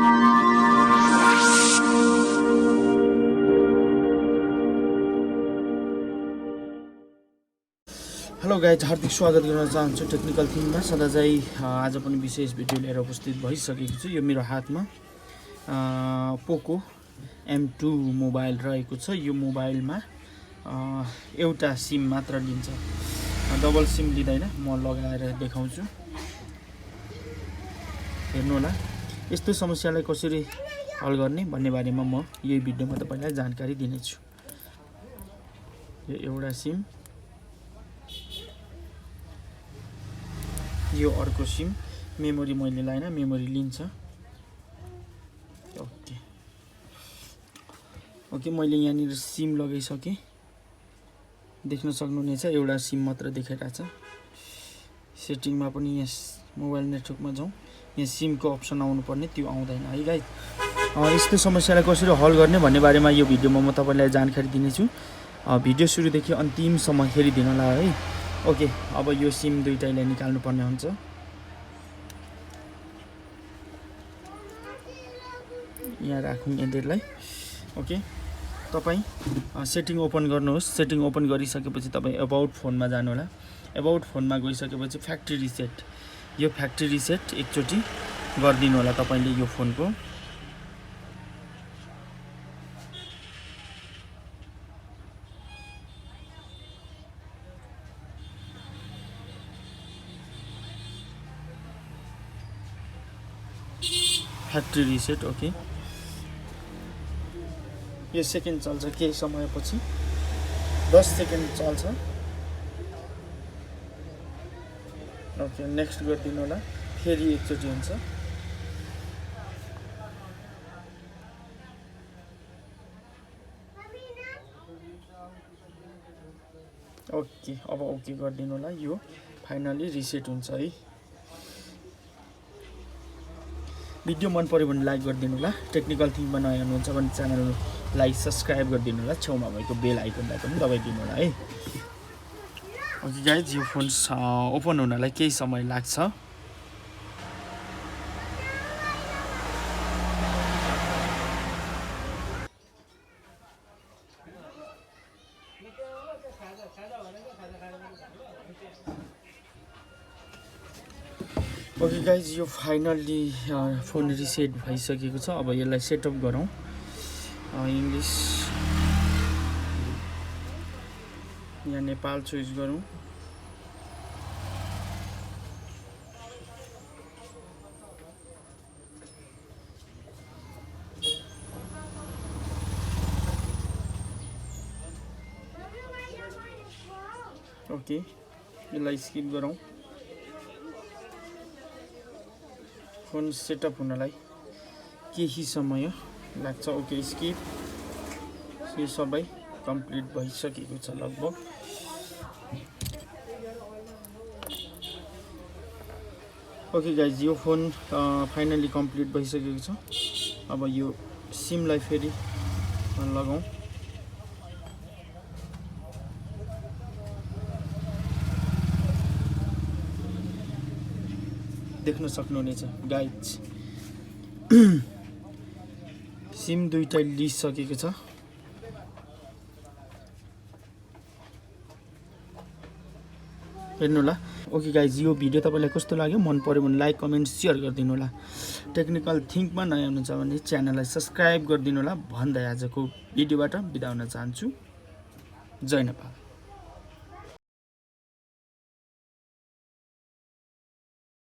Hello guys, हार्दिक स्वागत गर्न चाहन्छु टेक्निकल थिङमा। सदाझै आज पनि विशेष भिडियो लिएर उपस्थित भइसकेको छु। यो मेरो हातमा पोको M2 मोबाइल रहेको छ। यो मोबाइलमा एउटा सिम मात्र लिन्छ, डबल सिम लिँदैन। म लगाएर देखाउँछु, हेर्नु होला। यस्तो समस्यालाई कसरी हल गर्ने भन्ने बारेमा म यही भिडियोमा तपाईलाई जानकारी दिनेछु। यो एउटा सिम, यो अर्को सिम। मेमोरी मैले लाइन, मेमोरी लिन्छ। ओके, मैले यहाँनिर सिम लगाइसकेँ, देख्न सक्नुहुनेछ। एउटा सिम मात्र देखाइरहेछ। सेटिङमा पनि यहाँ मोबाइल नेटवर्कमा जाउँ, यहाँ सिमको अप्सन आउनुपर्ने, त्यो आउँदैन है गाइज। यस्तो समस्यालाई कसरी हल गर्ने भन्ने बारेमा यो भिडियोमा म तपाईलाई जानकारी दिनेछु। भिडियो सुरुदेखि अन्तिमसम्म हेरिदिनु होला है। ओके, अब यो सिम दुईटैलाई निकाल्नु पर्ने हुन्छ। यहाँ राखौँ यिनीहरूलाई। ओके, तपाईँ सेटिङ ओपन गर्नुहोस्। सेटिङ ओपन गरिसकेपछि तपाईँ अबाउट फोनमा जानु होला। अबाउट फोनमा गइसकेपछि फ्याक्ट्री रिसेट, यो फ्याक्ट्री रिसेट एकचोटि गरिदिनु होला तपाईँले यो फोनको। Factory reset. ओके, यो सेकेन्ड चल्छ, केही समयपछि 10 सेकेन्ड चल्छ। ओके, नेक्स्ट गरिदिनु होला। फेरि एकचोटि हुन्छ। ओके, अब ओके गरिदिनु होला। यो फाइनली रिसेट हुन्छ है। भिडियो मन पर्यो भने लाइक गरिदिनु होला। टेक्निकल थिङमा नयाँ हुनुहुन्छ भने च्यानललाई सब्सक्राइब गरिदिनु होला। छेउमा भएको बेल आइकनलाई पनि दबाइदिनु होला है। ओके गाइज, यो फोन ओपन हुनलाई केही समय लाग्छ। ओके गाइज, यो फाइनल्ली फोन रिसेट भइसकेको छ। अब यसलाई सेटअप गरौँ। इङ्ग्लिस, यहाँ नेपाल चोइस गरौँ। ओके, यसलाई स्किप गरौँ। फोन सेटअप हुनलाई केही समय लाग्छ। Okay, skip. यो सबै कम्प्लिट भइसकेको छ लगभग। ओके गाइज, यो फोन फाइनली कम्प्लिट भइसकेको छ। अब यो सिमलाई फेरि लगाउँ। देख्न सक्नुहुनेछ गाइज, सिम दुईटै लिइसकेको छ। हेर्नु होला। ओके गाइज, यो भिडियो तपाईँलाई कस्तो लाग्यो? मन पर्यो भने लाइक, कमेन्ट, सेयर गरिदिनु होला। टेक्निकल थिङ्कमा नयाँ हुनुहुन्छ भने च्यानललाई सब्सक्राइब गरिदिनु होला भन्दै आजको भिडियोबाट बिदा हुन चाहन्छु। जय नेपाल।